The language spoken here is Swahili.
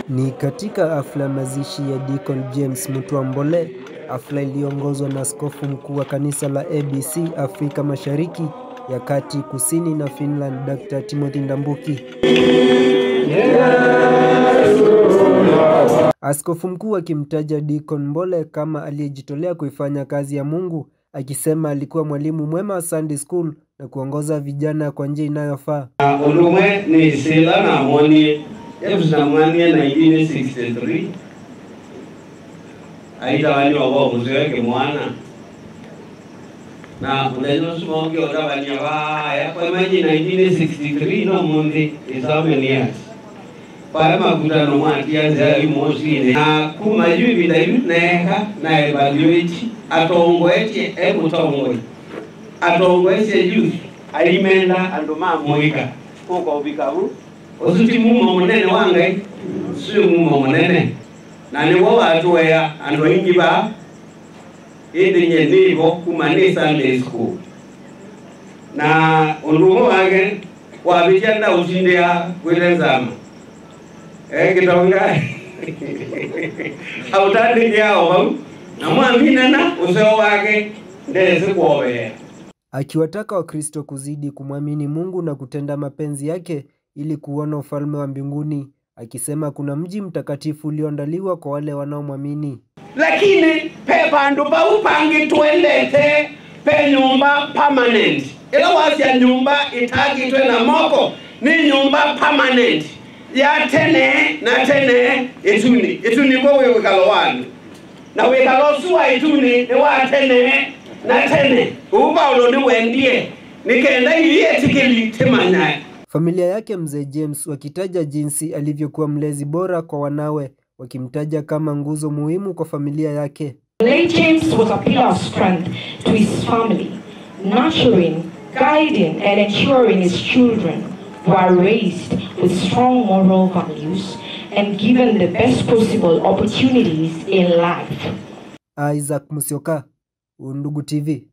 Ni katika hafla mazishi ya Deacon James Mutuambole, hafla iliongozwa na askofu mkuu wa kanisa la ABC Afrika Mashariki ya Kati, Kusini na Finland, Dr. Timothy Ndambuki. Askofu mkuu akimtaja Deacon Mbole kama aliyejitolea kuifanya kazi ya Mungu, akisema alikuwa mwalimu mwema wa Sunday School na kuongoza vijana kwa njia inayofaa. Olume ni sila na mwani na mwani 1963 aitawani wa mzee mwana na unajua sumoge odawani ya kwa maji 1963 no mundi is how many years para makutano mwakianza imosi na kumajui bidayu neka na evaluate atongweche emutongwe atongweche juu alimenda andoma moika uko bikabu osuti mumo munene wangai sio mumo munene na ni watu ya ando ingi ba nyenye nivo kumani Sunday School na undumo wake wabijanda usindea kwelenzama kitonga hautandi yao na mwamina na useo wake ndeze kuowe. Akiwataka Wakristo kuzidi kumwamini Mungu na kutenda mapenzi yake ili kuona ufalme wa mbinguni, akisema kuna mji mtakatifu ulioandaliwa kwa wale wanaomwamini. Lakini pe bandu ba upangi tuelete pe nyumba permanent. Ila wasia nyumba itagitwe na moko ni nyumba permanent. Ya tene na tene ituni kwa wekalo wanu. Na wekalo suwa ituni ni wa tene na tene. Uba uloni wendie nikenda hiye tikili temanya. Familia yake mzee James wakitaja jinsi alivyokuwa mlezi bora kwa wanawe, wakimtaja kama nguzo muhimu kwa familia yake. Late James was a pillar of strength to his family, nurturing, guiding and ensuring his children were raised with strong moral values and given the best possible opportunities in life. Isaac Musyoka, Undugu TV.